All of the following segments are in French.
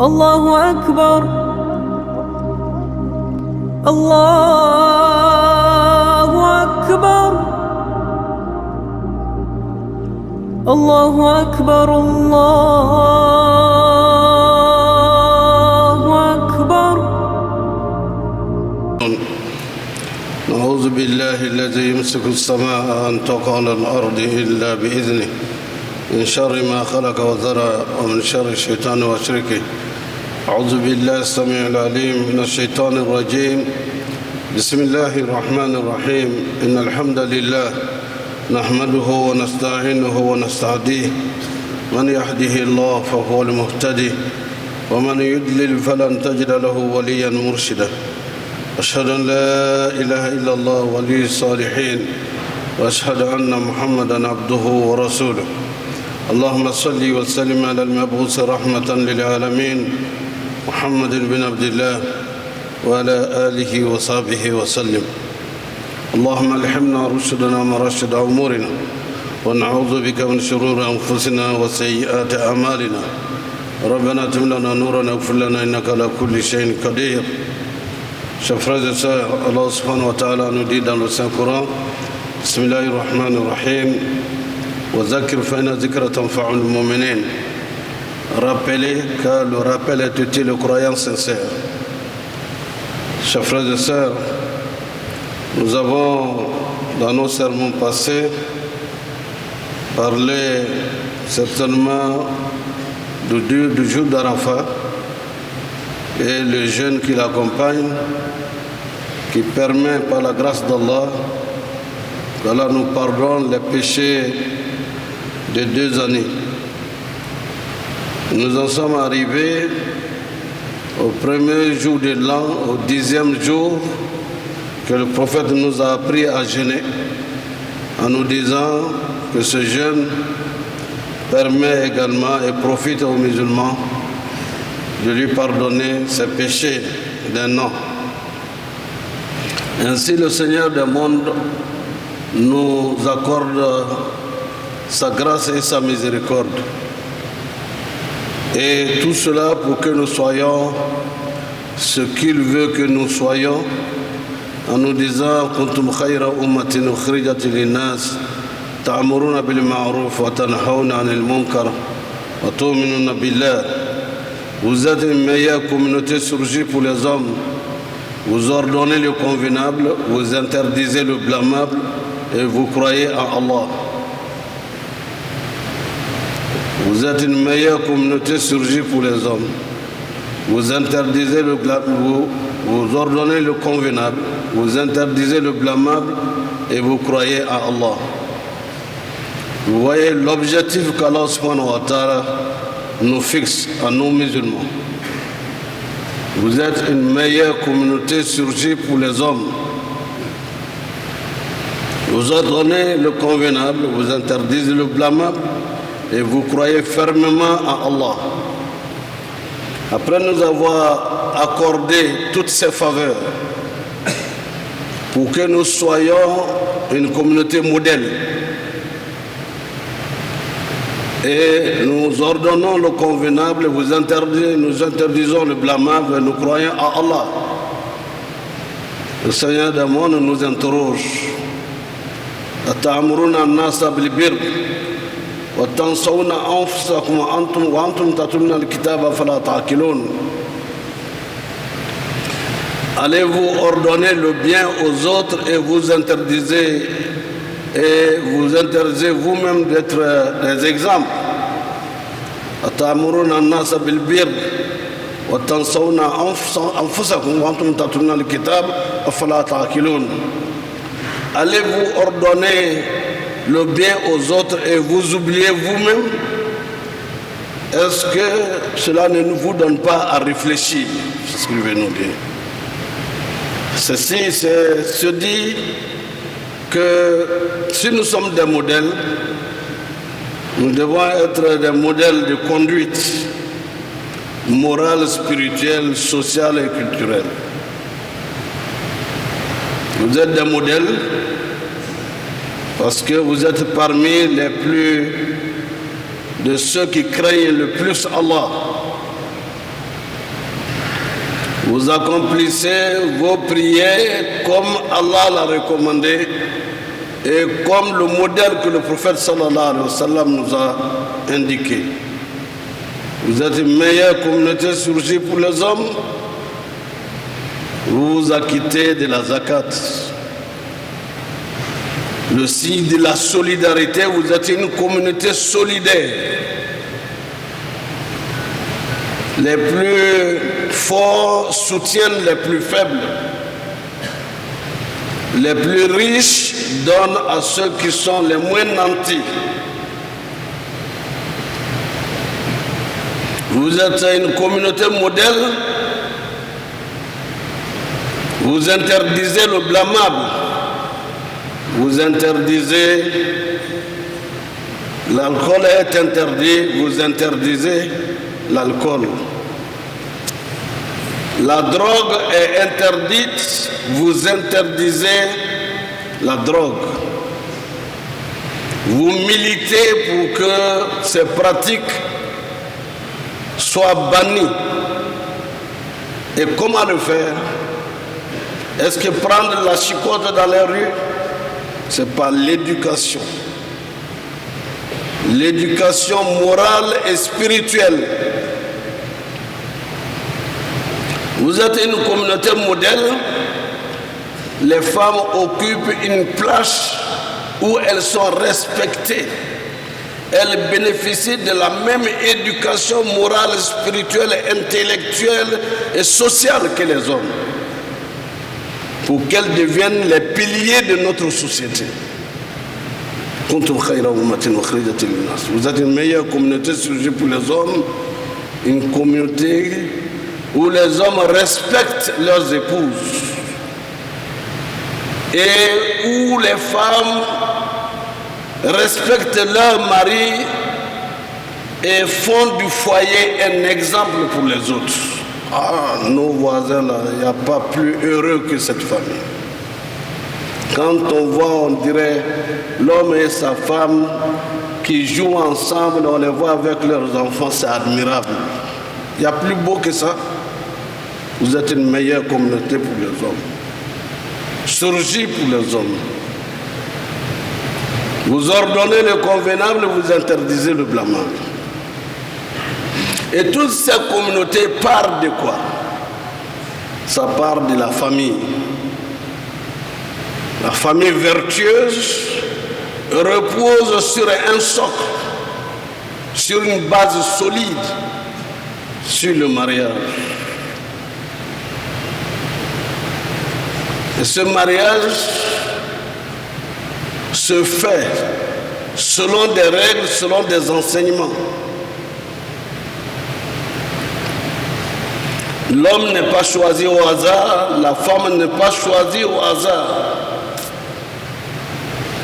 الله أكبر الله أكبر الله أكبر الله أكبر. نعوذ بالله الذي يمسك السماء أن تقع على الأرض إلا بإذنه من شر ما خلق وذرى ومن شر الشيطان وشركه. أعوذ بالله السميع العليم من الشيطان الرجيم. بسم الله الرحمن الرحيم. إن الحمد لله نحمده ونستعينه ونستهديه. من يهده الله فهو المهتدي ومن يضلل فلن تجد له وليا مرشدا. أشهد أن لا إله إلا الله ولي الصالحين وأشهد أن محمدا عبده ورسوله. اللهم صل وسلم على المبعوث رحمة للعالمين محمد بن عبد الله وعلى آله وصحبه وسلم. اللهم الحمنا رشدنا مرشد أمورنا ونعوذ بك من شرور أنفسنا وسيئات أعمالنا. ربنا اتم لنا نورنا واغفر لنا إنك على كل شيء قدير. Chers frères et sœurs, Allah subhanahu wa ta'ala nous dit dans le Saint-Coran, Bismillahirrahmanirrahim, wa zakir fa inna zikra tanfa'ul mu'minin. Rappelez, car le rappel est utile aux croyants sincères. Chers frères et sœurs, nous avons, dans nos sermons passés, parlé certainement du jour d'Arafat et le jeûne qui l'accompagne, qui permet par la grâce d'Allah qu'Allah nous pardonne les péchés de 2 années. Nous en sommes arrivés au premier jour de l'an, au 10e jour, que le prophète nous a appris à jeûner, en nous disant que ce jeûne permet également et profite aux musulmans de lui pardonner ses péchés d'un an. Ainsi le Seigneur des mondes nous accorde sa grâce et sa miséricorde. Et tout cela pour que nous soyons ce qu'il veut que nous soyons, en nous disant kuntum khayra ummatin ukhrijat lin-nas ta'muruna bil ma'ruf wa tanhauna 'anil munkar wa tu'minuna billah. Vous êtes une meilleure communauté surgie pour les hommes. Vous ordonnez le convenable, vous interdisez le blâmable et vous croyez en Allah. Vous êtes une meilleure communauté surgie pour les hommes. Vous interdisez vous ordonnez le convenable, vous interdisez le blâmable et vous croyez en Allah. Vous voyez l'objectif qu'Allah subhanahu wa ta'ala nous fixe à nous musulmans. Vous êtes une meilleure communauté surgie pour les hommes. Vous ordonnez le convenable, vous interdisez le blâmable et vous croyez fermement en Allah. Après nous avoir accordé toutes ces faveurs pour que nous soyons une communauté modèle, et nous ordonnons le convenable, nous interdisons le blâmable, nous croyons à Allah. Le Seigneur des mondes nous interroge. أتأمرون الناس بالبر وتنسون أنفسكم وأنتم تتلون الكتاب فلا تعقلون. Allez-vous ordonner le bien aux autres et vous interdisez vous-même d'être des exemples. أتأمرون الناس بالبر وتنسون أنفسكم وأنتم تتلون الكتاب أفلا تعقلون. Allez-vous ordonner le bien aux autres et vous oubliez vous-même? Est-ce que cela ne vous donne pas à réfléchir? C'est ce qu'il veut nous dire. Ceci, c'est se dit que si nous sommes des modèles, nous devons être des modèles de conduite morale, spirituelle, sociale et culturelle. Vous êtes des modèles parce que vous êtes parmi les plus de ceux qui craignent le plus Allah. Vous accomplissez vos prières comme Allah l'a recommandé et comme le modèle que le prophète sallallahu alayhi wa sallam nous a indiqué. Vous êtes une meilleure communauté surgie pour les hommes. Vous vous acquittez de la zakat. Le signe de la solidarité, vous êtes une communauté solidaire. Les plus forts soutiennent les plus faibles. Les plus riches donnent à ceux qui sont les moins nantis. Vous êtes une communauté modèle. Vous interdisez le blâmable. Vous interdisez, l'alcool est interdit, vous interdisez l'alcool. La drogue est interdite, vous interdisez la drogue. Vous militez pour que ces pratiques soient bannies. Et comment le faire? Est-ce que prendre la chicotte dans les rues? C'est par l'éducation. L'éducation morale et spirituelle. Vous êtes une communauté modèle. Les femmes occupent une place où elles sont respectées. Elles bénéficient de la même éducation morale, spirituelle, intellectuelle et sociale que les hommes, pour qu'elles deviennent les piliers de notre société. Vous êtes une meilleure communauté surgie pour les hommes, une communauté où les hommes respectent leurs épouses et où les femmes respectent leurs maris et font du foyer un exemple pour les autres. Ah, nos voisins là, il n'y a pas plus heureux que cette famille. Quand on voit, on dirait l'homme et sa femme qui jouent ensemble, on les voit avec leurs enfants, c'est admirable. Il n'y a plus beau que ça. Vous êtes une meilleure communauté pour les hommes. Surgis pour les hommes. Vous ordonnez le convenable, vous interdisez le blâmable. Et toutes ces communautés partent de quoi? Ça part de la famille. La famille vertueuse repose sur un socle, sur une base solide, sur le mariage. Et ce mariage se fait selon des règles, selon des enseignements. L'homme n'est pas choisi au hasard, la femme n'est pas choisie au hasard.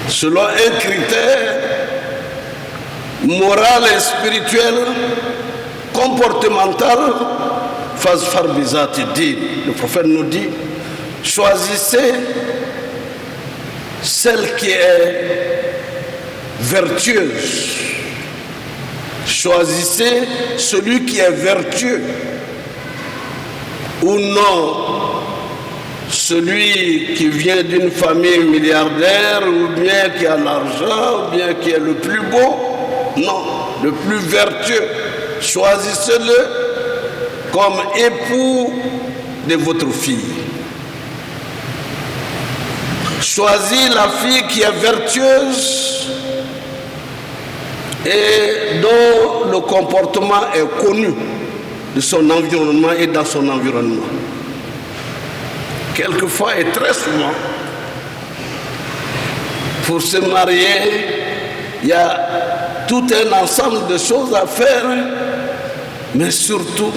Selon un critère moral et spirituel, comportemental, le prophète nous dit, choisissez celle qui est vertueuse. Choisissez celui qui est vertueux. Ou non, celui qui vient d'une famille milliardaire, ou bien qui a l'argent, ou bien qui est le plus beau. Non, le plus vertueux. Choisissez-le comme époux de votre fille. Choisis la fille qui est vertueuse et dont le comportement est connu de son environnement et dans son environnement. Quelquefois et très souvent, pour se marier, il y a tout un ensemble de choses à faire, mais surtout,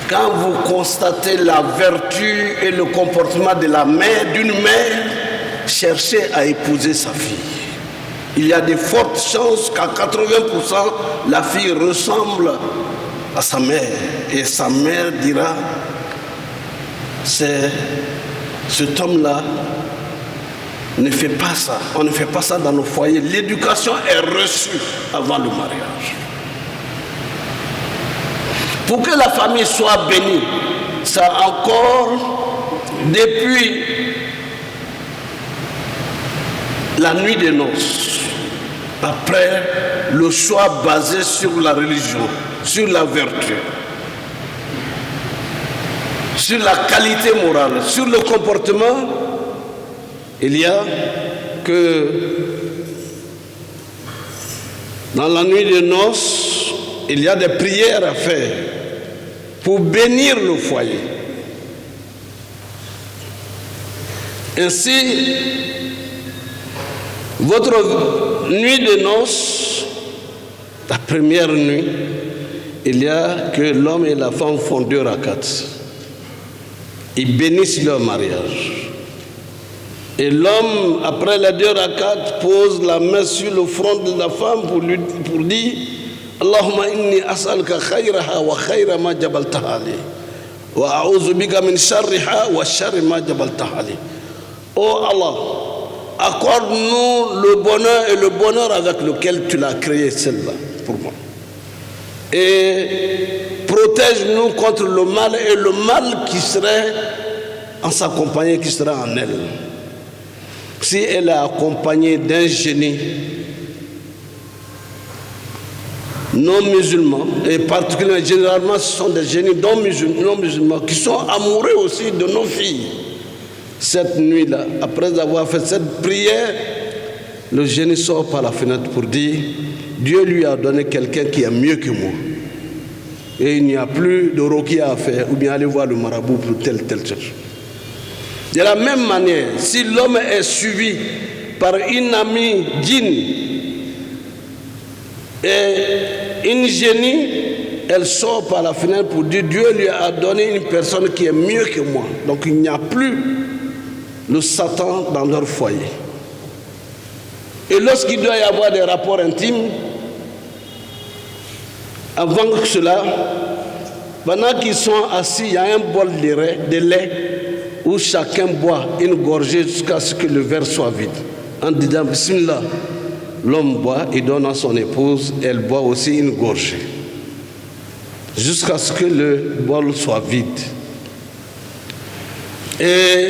quand vous constatez la vertu et le comportement de la mère, d'une mère, cherchez à épouser sa fille. Il y a de fortes chances qu'à 80%, la fille ressemble à sa mère. Et sa mère dira, cet homme-là ne fait pas ça. On ne fait pas ça dans nos foyers. L'éducation est reçue avant le mariage. Pour que la famille soit bénie, ça encore depuis la nuit des noces, après le choix basé sur la religion, sur la vertu, sur la qualité morale, sur le comportement, il y a que dans la nuit des noces, il y a des prières à faire pour bénir le foyer. Ainsi, votre nuit de noces, la première nuit, il y a que l'homme et la femme font 2 rakats. Ils bénissent leur mariage. Et l'homme, après les 2 rakats, pose la main sur le front de la femme pour dire Allahumma inni as'aluka khayraha wa khayra ma jabaltaha li wa a'udhu bika min sharriha wa sharri ma jabaltaha li. Oh Allah, accorde-nous le bonheur et le bonheur avec lequel tu l'as créé, celle-là, pour moi. Et protège-nous contre le mal et le mal qui serait en sa compagnie, qui sera en elle. Si elle est accompagnée d'un génie non musulmans, et particulièrement, généralement, ce sont des génies non musulmans qui sont amoureux aussi de nos filles. Cette nuit-là, après avoir fait cette prière, le génie sort par la fenêtre pour dire Dieu lui a donné quelqu'un qui est mieux que moi. Et il n'y a plus de rokia à faire, ou bien aller voir le marabout pour telle chose. De la même manière, si l'homme est suivi par une amie djinn et une génie, elle sort par la fenêtre pour dire Dieu lui a donné une personne qui est mieux que moi. Donc il n'y a plus le Satan dans leur foyer. Et lorsqu'il doit y avoir des rapports intimes, avant que cela, pendant qu'ils sont assis, il y a un bol de lait où chacun boit une gorgée jusqu'à ce que le verre soit vide. En disant Bismillah, l'homme boit, il donne à son épouse, elle boit aussi une gorgée. Jusqu'à ce que le bol soit vide. Et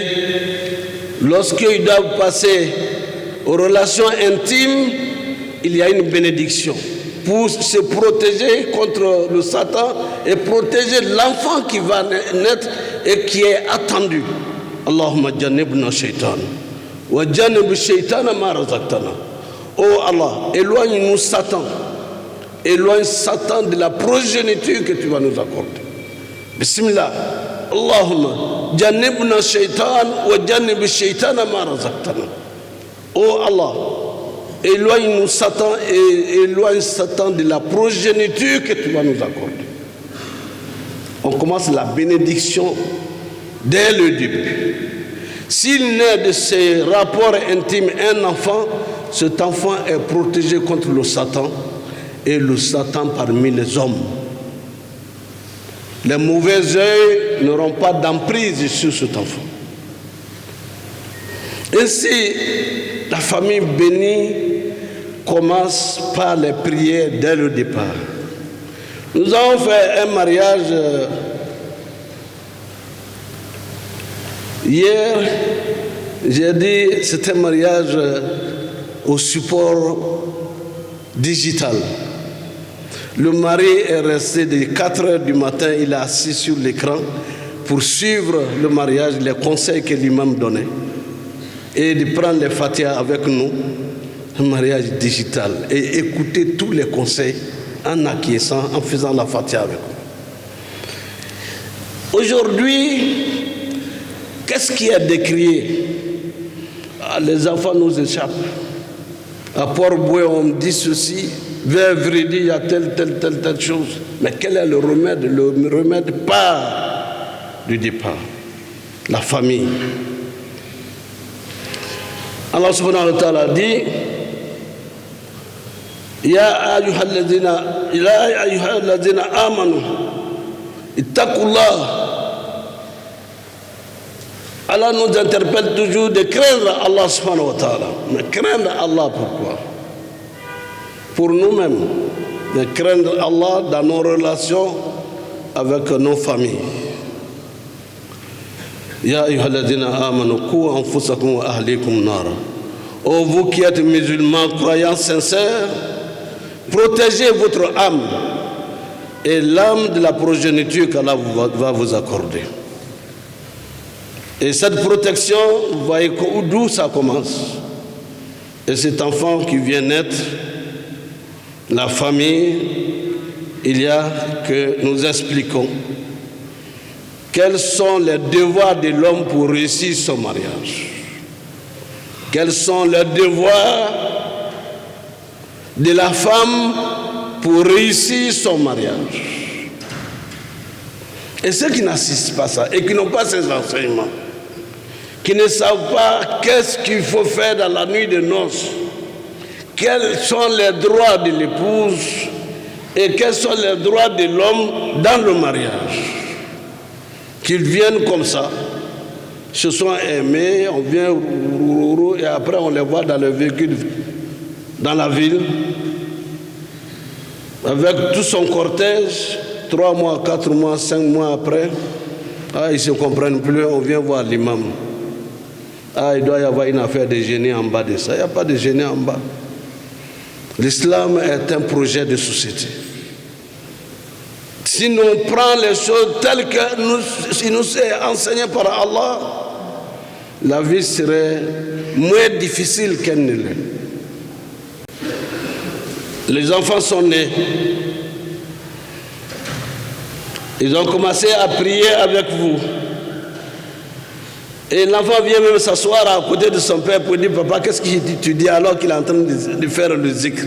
lorsqu'ils doivent passer aux relations intimes, il y a une bénédiction pour se protéger contre le Satan et protéger l'enfant qui va naître et qui est attendu. Allahumma jannibna shaitan wa jannib shaitana ma razaqtana. Oh Allah, éloigne-nous Satan. Éloigne Satan de la progéniture que tu vas nous accorder. Bismillah. Allahumma jannibna shaitan wa jannib shaitana ma razaqtana. Oh Allah, éloigne-nous Satan et éloigne Satan de la progéniture que tu vas nous accorder. On commence la bénédiction dès le début. S'il naît de ces rapports intimes un enfant, cet enfant est protégé contre le Satan et le Satan parmi les hommes. Les mauvais œils n'auront pas d'emprise sur cet enfant. Ainsi, la famille bénie commence par les prières dès le départ. Nous avons fait un mariage hier. J'ai dit c'est un mariage au support digital. Le mari est resté de 4 heures du matin, il est assis sur l'écran pour suivre le mariage, les conseils que l'imam donnait et de prendre les Fatiha avec nous, un mariage digital, et écouter tous les conseils en acquiesçant, en faisant la Fatiha avec nous. Aujourd'hui, qu'est-ce qui est décrié? Les enfants nous échappent. À Port-Boué, on dit ceci, vers Vridi, il y a telle chose. Mais quel est le remède? Le remède part du départ. La famille. Allah subhanahu wa ta'ala dit Ya ayyuhalladhina amanu ittaqullah. Allah nous interpelle toujours de craindre Allah subhanahu wa ta'ala. Mais craindre Allah pourquoi? Pour nous-mêmes, de craindre Allah dans nos relations avec nos familles. Ya ayyuhalladhina amanu qu anfusakum wa ahlikum nara. Ô vous qui êtes musulmans, croyants sincères, protégez votre âme et l'âme de la progéniture qu'Allah va vous accorder. Et cette protection, vous voyez d'où ça commence. Et cet enfant qui vient naître, la famille, il y a que nous expliquons quels sont les devoirs de l'homme pour réussir son mariage. Quels sont les devoirs de la femme pour réussir son mariage. Et ceux qui n'assistent pas à ça et qui n'ont pas ces enseignements, qui ne savent pas qu'est-ce qu'il faut faire dans la nuit de noces, quels sont les droits de l'épouse et quels sont les droits de l'homme dans le mariage. Qu'ils viennent comme ça, se sont aimés, on vient et après on les voit dans le véhicule, dans la ville, avec tout son cortège, 3 mois, 4 mois, 5 mois après, ils ne se comprennent plus, on vient voir l'imam. Il doit y avoir une affaire de génie en bas de ça. Il n'y a pas de génie en bas. L'islam est un projet de société. Si nous prenons les choses telles que nous est enseigné par Allah, la vie serait moins difficile qu'elle ne l'est. Les enfants sont nés. Ils ont commencé à prier avec vous. Et l'enfant vient même s'asseoir à côté de son père pour dire, papa, qu'est-ce que tu dis alors qu'il est en train de faire le zikr?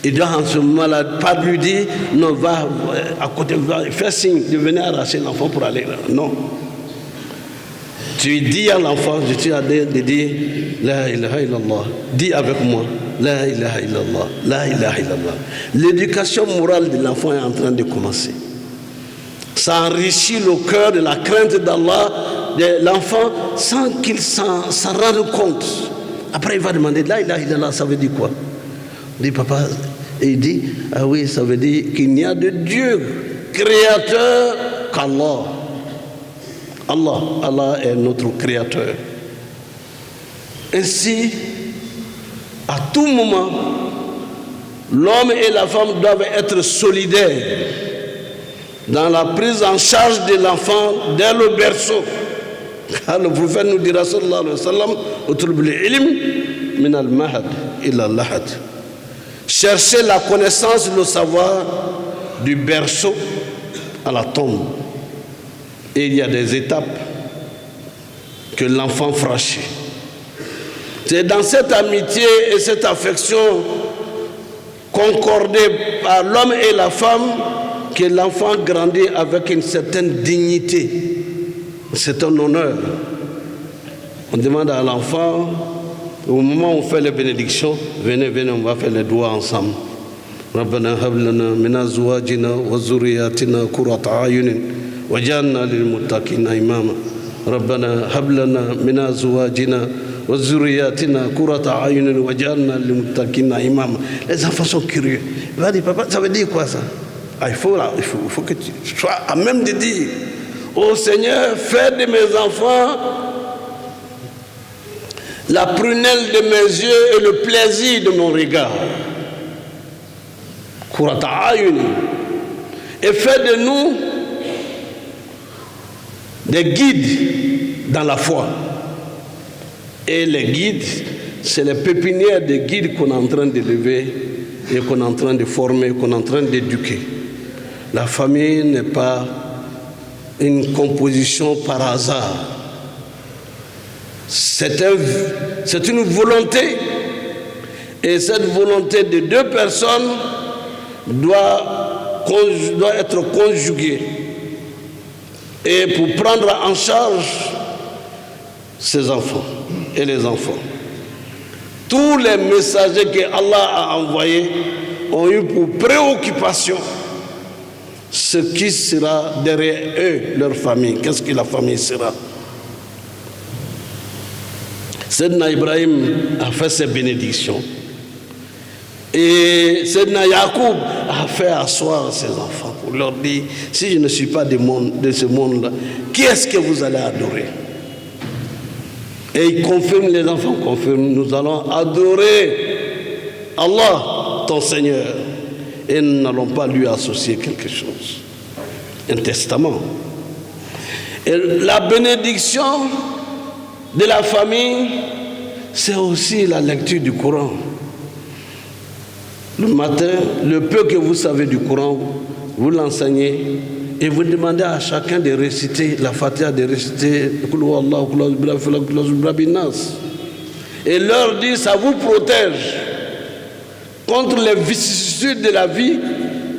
Il doit en ce moment-là pas lui dire, non, va à côté, va faire signe de venir arracher l'enfant pour aller là. Non. Tu dis à l'enfant, je suis de dire, la ilaha illallah. Dis avec moi, la ilaha illallah, la ilaha illallah. L'éducation morale de l'enfant est en train de commencer. Ça enrichit le cœur de la crainte d'Allah de l'enfant sans qu'il s'en rende compte. Après, il va demander, la ilaha illallah, ça veut dire quoi? Il dit, papa, et il dit, ah oui, ça veut dire qu'il n'y a de Dieu créateur qu'Allah. Allah est notre créateur. Ainsi, à tout moment, l'homme et la femme doivent être solidaires dans la prise en charge de l'enfant dès le berceau. Car le prophète nous dira, sallallahu alayhi wa sallam, utlubul ilm min al-mahad ila al-lahad. Cherchez la connaissance, le savoir du berceau à la tombe. Et il y a des étapes que l'enfant franchit. C'est dans cette amitié et cette affection concordée par l'homme et la femme que l'enfant grandit avec une certaine dignité. C'est un honneur. On demande à l'enfant, au moment où on fait les bénédictions, venez, on va faire les doigts ensemble. Rabbana hab lana min azwajina wa zurriyatina qurrata a'yunin waj'alna lil muttaqina imama. Rabbana hab lana min azwajina wa zurriyatina qurrata a'yunin waj'alna lil muttaqina imama. Les enfants sont curieux. Il va dire, papa, ça veut dire quoi ça? Il faut que tu sois à même de dire, ô Seigneur, fais de mes enfants la prunelle de mes yeux et le plaisir de mon regard. Et fais de nous des guides dans la foi. Et les guides, c'est les pépinières de guides qu'on est en train de lever et qu'on est en train de former, qu'on est en train d'éduquer. La famille n'est pas une composition par hasard. C'est une volonté. Et cette volonté de deux personnes doit être conjuguée. Et pour prendre en charge ces enfants et les enfants. Tous les messagers que Allah a envoyés ont eu pour préoccupation ce qui sera derrière eux, leur famille. Qu'est-ce que la famille sera? Sayyidina Ibrahim a fait ses bénédictions. Et Sayyidina Yacoub a fait asseoir ses enfants pour leur dire, si je ne suis pas de ce monde-là, qui est-ce que vous allez adorer? Et il confirme, les enfants confirment, nous allons adorer Allah, ton Seigneur. Et nous n'allons pas lui associer quelque chose. Un testament. Et la bénédiction de la famille, c'est aussi la lecture du Coran. Le matin, le peu que vous savez du Coran, vous l'enseignez et vous demandez à chacun de réciter la Fatiha, de réciter et leur dire, ça vous protège contre les vicissitudes de la vie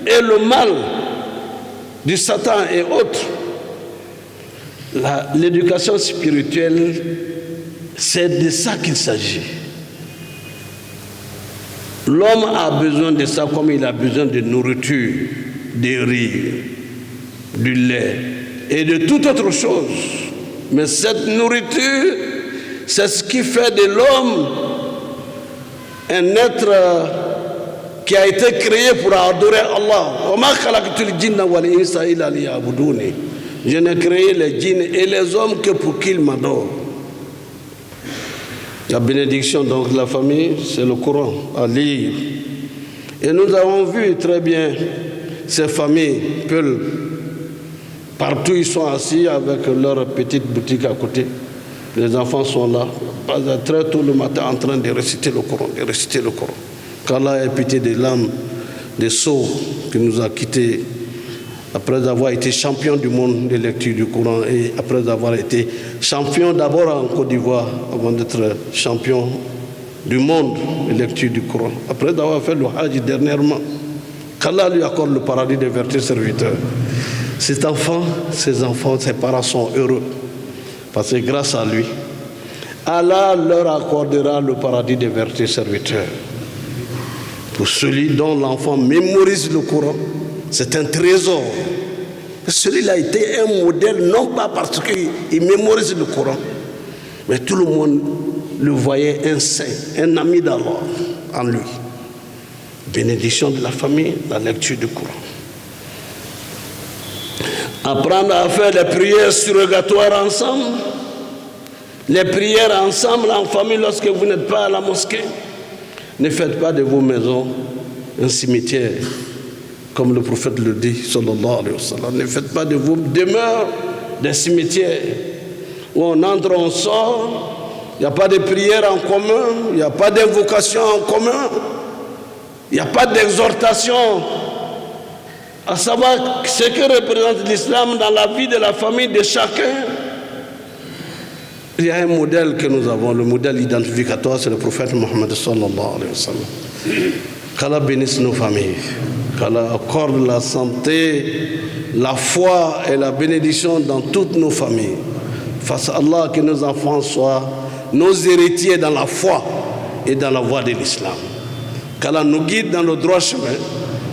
et le mal du Satan et autres. L'éducation spirituelle, c'est de ça qu'il s'agit. L'homme a besoin de ça comme il a besoin de nourriture, de riz, du lait et de toute autre chose. Mais cette nourriture, c'est ce qui fait de l'homme un être qui a été créé pour adorer Allah. Je n'ai créé les djinns et les hommes que pour qu'ils m'adorent. La bénédiction donc de la famille, c'est le Coran à lire. Et nous avons vu très bien ces familles, partout ils sont assis avec leur petite boutique à côté. Les enfants sont là, très tôt le matin en train de réciter le Coran, de réciter le Coran. Qu'Allah ait pitié des lames, des sots qui nous a quittés après avoir été champion du monde de lecture du Coran et après avoir été champion d'abord en Côte d'Ivoire avant d'être champion du monde de lecture du Coran. Après avoir fait le Hajj dernièrement, qu'Allah lui accorde le paradis des vertus serviteurs. Cet enfant, ses enfants, ses parents sont heureux parce que grâce à lui, Allah leur accordera le paradis des vertus serviteurs. Pour celui dont l'enfant mémorise le Coran, c'est un trésor. Celui-là a été un modèle, non pas parce qu'il mémorise le Coran, mais tout le monde le voyait un saint, un ami d'Allah en lui. Bénédiction de la famille, la lecture du Coran. Apprendre à faire les prières surrogatoires ensemble, les prières ensemble en famille lorsque vous n'êtes pas à la mosquée. Ne faites pas de vos maisons un cimetière, comme le prophète le dit, sallallahu alayhi wa sallam. Ne faites pas de vos demeures des cimetières où on entre, on sort, il n'y a pas de prière en commun, il n'y a pas d'invocation en commun, il n'y a pas d'exhortation, à savoir ce que représente l'islam dans la vie de la famille de chacun. Il y a un modèle que nous avons, le modèle identificatoire, c'est le prophète Mohammed sallallahu alayhi wa sallam. Qu'Allah bénisse nos familles, qu'Allah accorde la santé, la foi et la bénédiction dans toutes nos familles. Face à Allah, que nos enfants soient nos héritiers dans la foi et dans la voie de l'islam. Qu'Allah nous guide dans le droit chemin,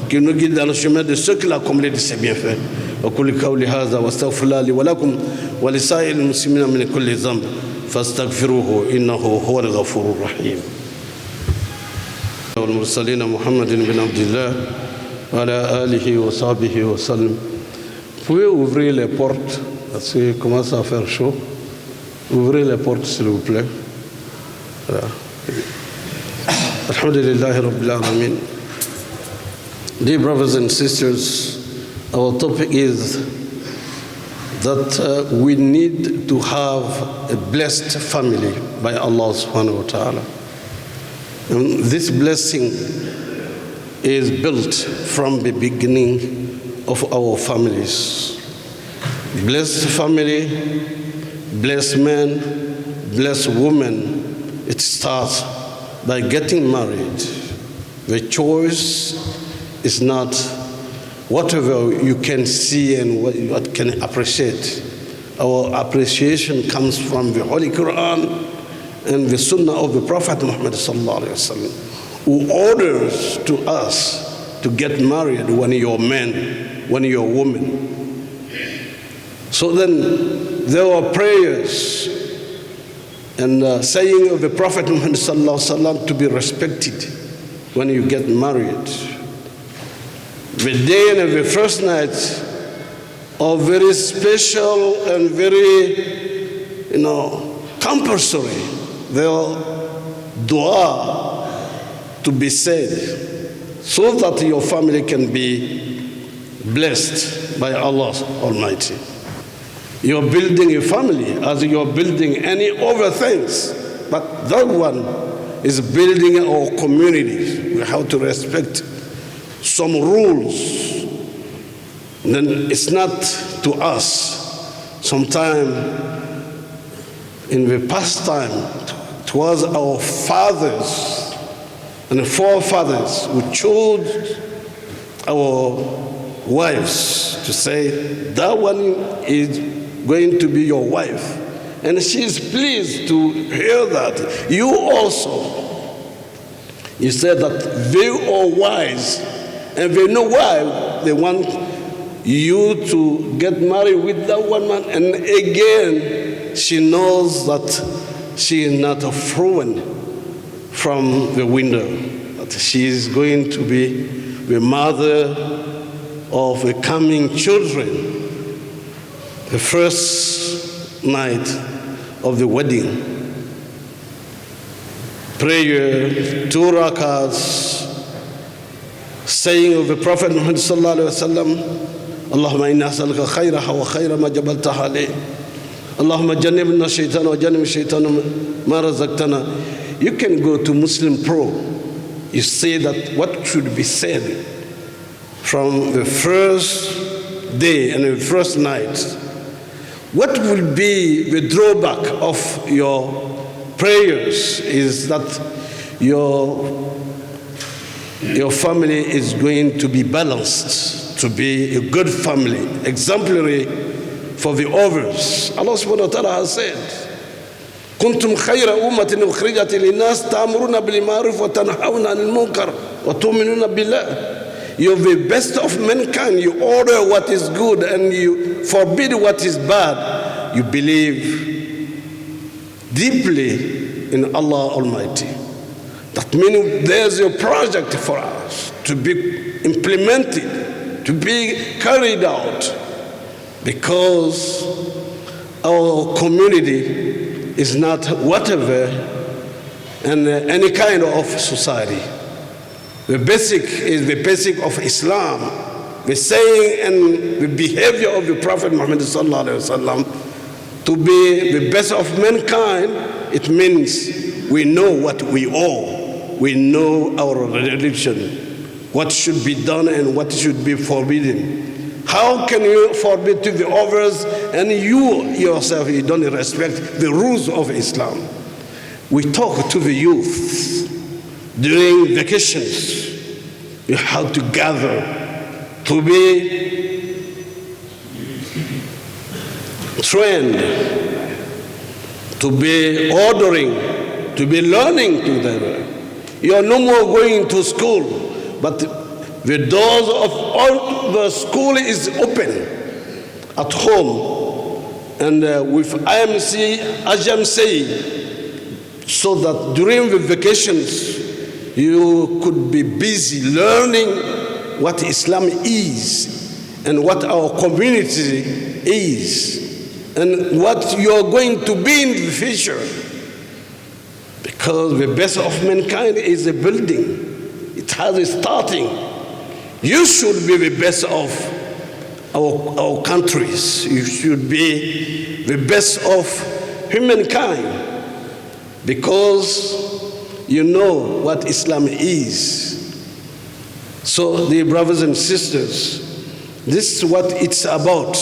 qu'il nous guide dans le chemin de ceux qu'il a comblés de ses bienfaits. وقولي قولي هذا واستغفر الله لي ولكم ولسائر المسلمين من كل ذنب فاستغفروه انه هو الغفور الرحيم. والمرسلين محمد بن عبد الله وعلى اله وصحبه وسلم. Vous pouvez ouvrir les portes parce qu'il commence à faire chaud. Ouvrez les portes s'il vous plaît. Voilà. Alhamdulillah Rabbil Alamin. Dear brothers and sisters, our topic is that we need to have a blessed family by Allah subhanahu wa ta'ala. And this blessing is built from the beginning of our families. Blessed family, blessed man, blessed woman, it starts by getting married. The choice is not whatever you can see and what you can appreciate. Our appreciation comes from the Holy Quran and the Sunnah of the Prophet Muhammad sallallahu alaihi wasallam, who orders to us to get married when you're a man, when you're a woman. So then there were prayers and saying of the Prophet Muhammad sallallahu alaihi wasallam to be respected. when you get married. The day and the first night are very special and very, compulsory. There are dua to be said so that your family can be blessed by Allah Almighty. You're building a family as you're building any other things, but that one is building our community. We have to respect some rules. Then it's not to us. Sometime in the past time, it was our fathers and forefathers who chose our wives to say, that one is going to be your wife. And she is pleased to hear that. You also, you said that they are wise and they know why they want you to get married with that one man. And again, she knows that she is not thrown from the window, that she is going to be the mother of the coming children. The first night of the wedding, prayer, 2 rakats, saying of the Prophet Muhammad sallallahu alaihi wasallam, Allahumma inna as'aluka khayraha wa khayra ma jabaltaha alayh. Allahumma jannibna shaytan wa jannib shaytan ma razaqtana. You can go to Muslim Pro. You say that what should be said from the first day and the first night. What will be the drawback of your prayers is that your family is going to be balanced, to be a good family, exemplary for the others. Allah subhanahu wa ta'ala has said, كنتم خير أمة أخرجت للناس تأمرون بالمعروف وتنهون عن المنكر وتؤمنون بالله. You're the best of mankind. You order what is good and you forbid what is bad. You believe deeply in Allah Almighty. That means there's a project for us to be implemented, to be carried out, because our community is not whatever in any kind of society. The basic is the basic of Islam. The saying and the behavior of the Prophet Muhammad sallallahu alaihi wasallam to be the best of mankind. It means we know what we owe. We know our religion, what should be done and what should be forbidden. How can you forbid to the others and you yourself, you don't respect the rules of Islam? We talk to the youth during vacations. You have to gather to be trained, to be ordering, to be learning together. You are no more going to school, but the doors of all the school is open at home and with IMC, Ajamc, so that during the vacations you could be busy learning what Islam is and what our community is and what you are going to be in the future. Because the best of mankind is a building. It has a starting. You should be the best of our countries. You should be the best of humankind, because you know what Islam is. So, dear brothers and sisters, this is what it's about,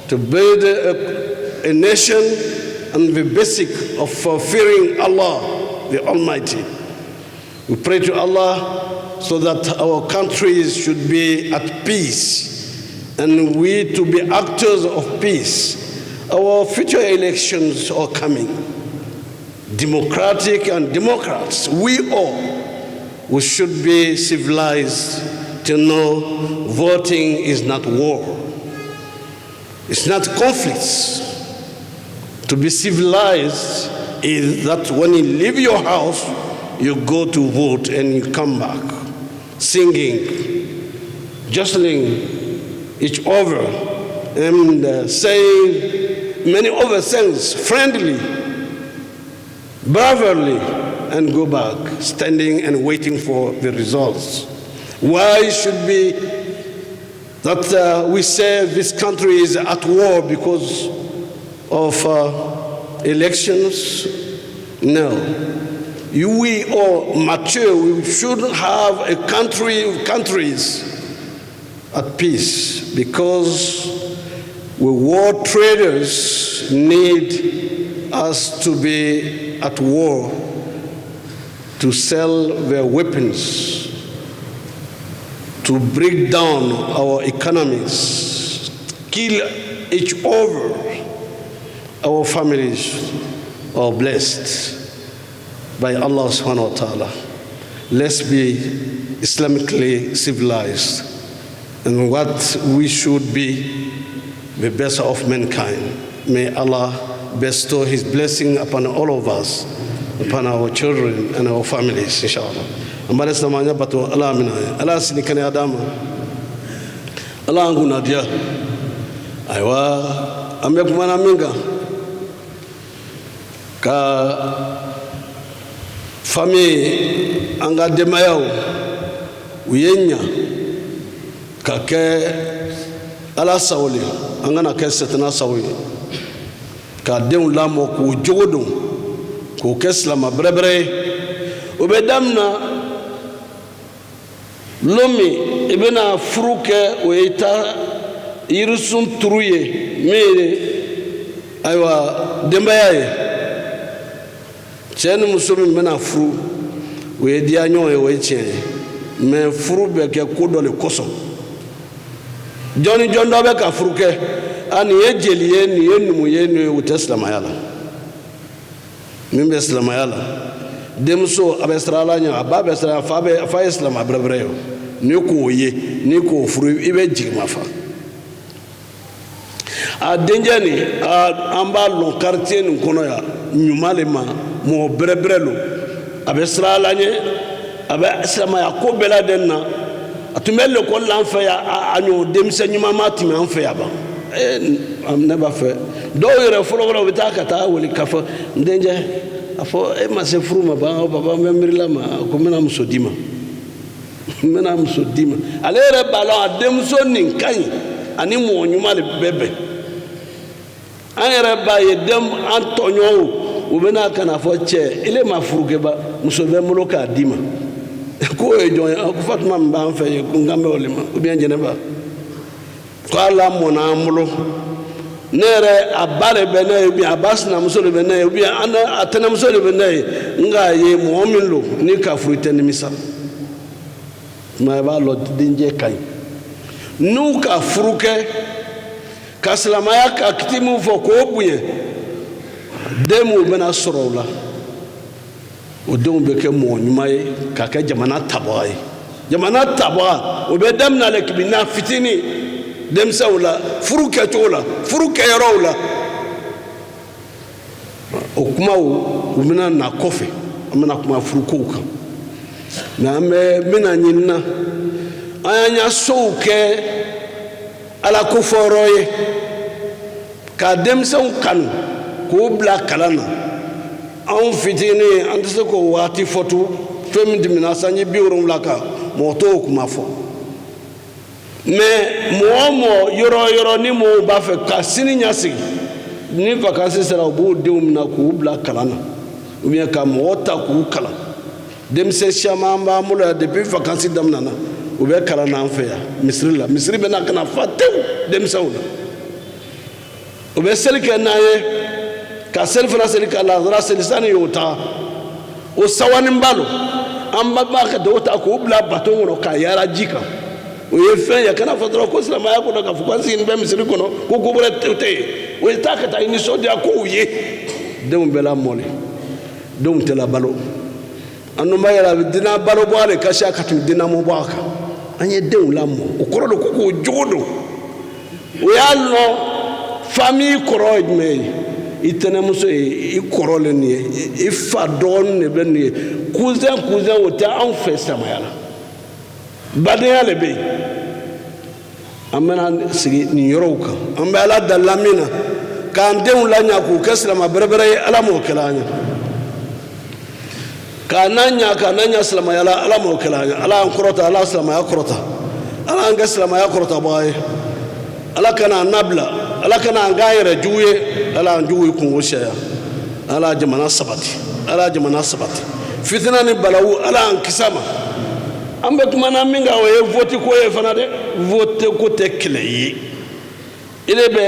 to build a nation on the basic of fearing Allah, the Almighty. We pray to Allah so that our countries should be at peace and we to be actors of peace. Our future elections are coming. Democratic and Democrats, we should be civilized to know voting is not war. It's not conflicts. To be civilized is that when you leave your house, you go to vote and you come back singing, jostling each other, and saying many other things friendly, bravely, and go back, standing and waiting for the results. Why should be that we say this country is at war because of elections? No. We are mature. We should have a countries at peace, because we war traders need us to be at war to sell their weapons, to break down our economies, kill each other. Our families are blessed by Allah subhanahu wa ta'ala. Let's be Islamically civilized, and what we should be the best of mankind. May Allah bestow His blessing upon all of us, upon our children and our families, inshallah. Ambale samanya bato Allah mina, Allah sinikane adama, Allah anguna dia. Aywa, ambe kumana minga ka famille anga demayao uyenya ka ke ala sawli anga na ke setna sawi ka den lamo ko jogodon ko keslama brebre obedamna lomi ibena fruke oita irsun turuye mere aywa dembaye chene musomi mena furu we dia nyoe we chene me furu be ke kodo le koso joni jondo be ka furu ke ani ejeli ye ni enum ye ni uteslama yala mimbe islama yala demso abestrala nya ababe stra fa islam abrebreo ni ko ye ni ko furu ibe jigma fa a denjani amba lon quartier ni kono ya nyumalema mo brebrelo abestrala nye abe islama ya ko bela denna atumelle ko lanfa ya anyo demse nyuma matime anfa ya ba am never fe do yere folo bitaka ta woli kafa ndenje afo ma se fruma ba baba memirila ma ko mena musodima mena musodima alere balo ademso ninkan ani mo nyuma le bebe ayere ba yedem antonyo ubena kana fo che ile mafuruke ba musobe moloka dima ko ejon ko fatuma mba anfe ko ngambe olima ubien jene ba ko ala mona amulo nere abare bene ubi abasna musole bene ubi ana atana musole bene nga ye mu'minlo ni ka fruite ni misa ma ba lo dinje kai nu ka fruke kaslama ya ka kitimu fo ko buye demu bena sorola o don be ke mo nyumaye ka ka jamana tabay o be dem na le kibina fitini dem sawla furuke tola furuke yarawla o kuma o mina na kofe amana kuma furuko ka na me mina nyinna anya souke ala ko foroye ka dem saw kanu ko bla kalana an fitini an tse ko wati fotu femi dimina sanyi biurum laka moto kuma fo mais mo yoro ni mo ba fe ka sini nyasi ni vacances sera bu deum na ko bla kalana ou bien ka mota ko kala dem se shamamba mula depuis vacances damna na ou bien kalana en fe ya misri be na kana fatew dem sawna ou bien sel ke naye ka sel fana sel ka la zara sel sani yota o sawani mbalo amba ba ka dota ko bla baton no ka yara jika o ye fen ya kana fadro ko islama ya ko ka fukansi ni be misri kono ko ko bole te o ta ka ta ni so dia ko ye dem bela mole dem te la balo anu ma yara dina balo bo ale ka sha ka tu dina mo bo aka anye dem la mo o koro ko ko jodo o ya no famille koro me itene muso i korole ni i fa don ne be ni cousin o tɛ anw fɛ silamɛya la badenya le bɛ yen an bɛna sigi nin yɔrɔw kan an bɛ ala dala min na k'an denw laɲa k'u kɛ silamɛ bɛrɛbɛrɛ ye ala m'o kɛla an ye k'an ɲa silamɛya la ala m'o kɛla an ye ala y'an kɔrɔta ala silamɛya kɔrɔta ala y'an kɛ silamɛya kɔrɔtabaga ye ala kana an nabila ala kana an k'an yɛrɛ jugu ye ala y'an jugu ye kungo sɛya ala ye jamana sabati fitina ni balawu ala y'an kisi a ma an bɛ kuma na min kan o ye vote ko ye fana dɛ vote ko tɛ kɛlɛ ye ile bɛ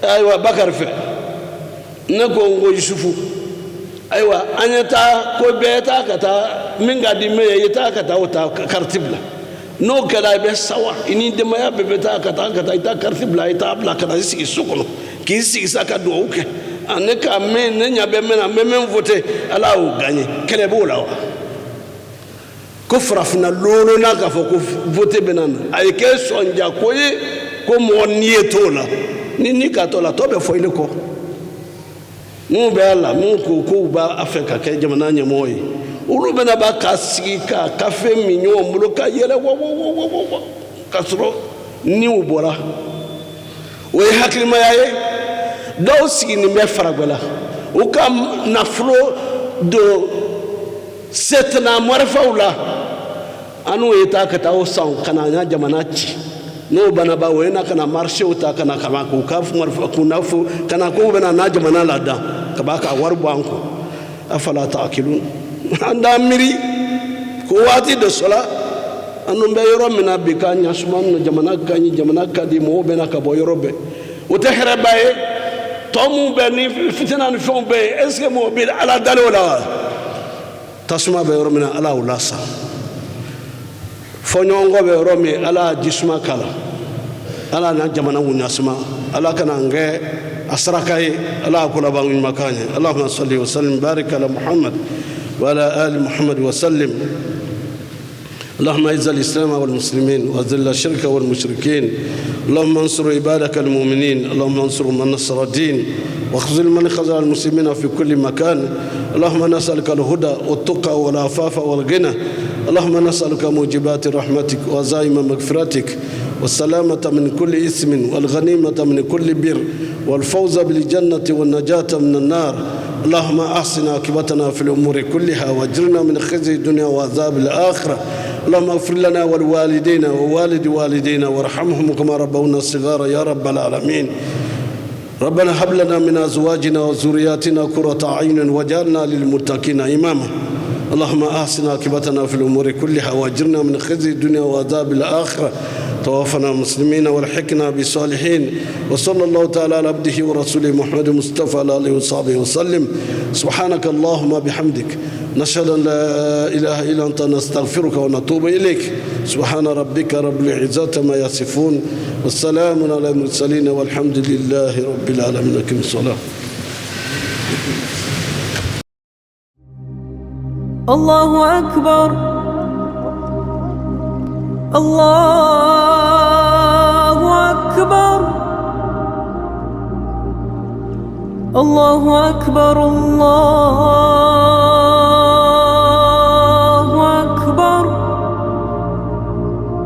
ayiwa bakari fɛ ne ko n ko yusufu ayiwa an ye taa ko bɛɛ ye taa ka taa min ka di min ye i ye taa ka taa o ta kariti bila n'o kɛra i bɛ sawa i ni denbaya bɛɛ bɛ taa ka taa i ta kariti bila i t'a bila ka taa i sigi so kɔnɔ k'i sigi sa ka dugawu kɛ ne ka mɛn ne ɲɛ bɛ mɛn na n bɛ mɛn vote ala y'o gagné kɛlɛ b'o la wa ko farafinna loolona k'a fɔ ko vote bɛ na na a ye kɛ sɔnja ko ye ko mɔgɔ n'i ye t'o la ni ka t'o la tɔ bɛ fɔ i le kɔ minnu bɛ a la minnu ko k'u b'a fɛ ka kɛ jamana ɲɛmɔgɔ ye olu bɛna ba ka sigi ka kafe min ɲɔgɔn bolo ka yɛlɛ wa ka sɔrɔ niw bɔra o ye hakilimaya ye dɔw sigilen bɛ faragwɛ la u ka nafolo don setena marifaw la an n'u ye taa ka taa o san ka na an ka jamana ci n'o banaba o ye na ka na marchew ta ka na kama k'u ka marifa kunnafo ka na k'u bɛna n'a jamana ladan ka b'a ka wari bɔ an kun afala ta'qilun an t'an miiri ko waati dɔ sɔrɔ an n'u bɛ yɔrɔ min na bi k'a ɲɛsuma na jamana ka ɲi jamana ka di mɔgɔw bɛ na ka bɔ yɔrɔ bɛɛ o tɛ hɛrɛba ye tɔ minnu bɛ ni fitina ni fɛnw bɛ yen est ce que mɔgɔ bɛ ala dalen o la wa tasuma bɛ yɔrɔ min na ala y'o lasa fɔɲɔgɔnkɔ bɛ yɔrɔ min ala y'a jisuma k'a la ala n'a jamana ŋuɲasuma ala kana n kɛ a saraka ye ala y'a ko laban ɲumankan ye allahumma salli wa sallim barik ala muhammad wa ala ali muhammad wa sallim اللهم اعز الاسلام والمسلمين واذل الشرك والمشركين اللهم انصر عبادك المؤمنين اللهم انصر من نصر الدين واخذل من خذل المسلمين في كل مكان اللهم نسالك الهدى والتقى والعفاف والغنى اللهم نسالك موجبات رحمتك وعزائم مغفرتك والسلامة من كل إثم والغنيمة من كل بر والفوز بالجنة والنجاة من النار اللهم أحسن عاقبتنا في الأمور كلها واجرنا من خزي الدنيا وعذاب الآخرة اللهم اغفر لنا ولوالدينا ووالد والدينا وارحمهم كما ربونا صغارا يا رب العالمين ربنا هب لنا من أزواجنا وذرياتنا قرة أعين واجعلنا للمتقين إماما اللهم أحسن عاقبتنا في الأمور كلها واجرنا من خزي الدنيا وعذاب الآخرة توفنا مسلمين والحقنا بالصالحين وصلى الله تعالى على عبده ورسوله محمد مصطفى على آله وصحبه وسلم سبحانك اللهم بحمدك نشهد أن لا إله إلا أنت نستغفرك ونتوب إليك سبحان ربك رب العزة ما يصفون والسلام على المرسلين والحمد لله رب العالمين أقم الصلاة الله أكبر الله أكبر الله أكبر الله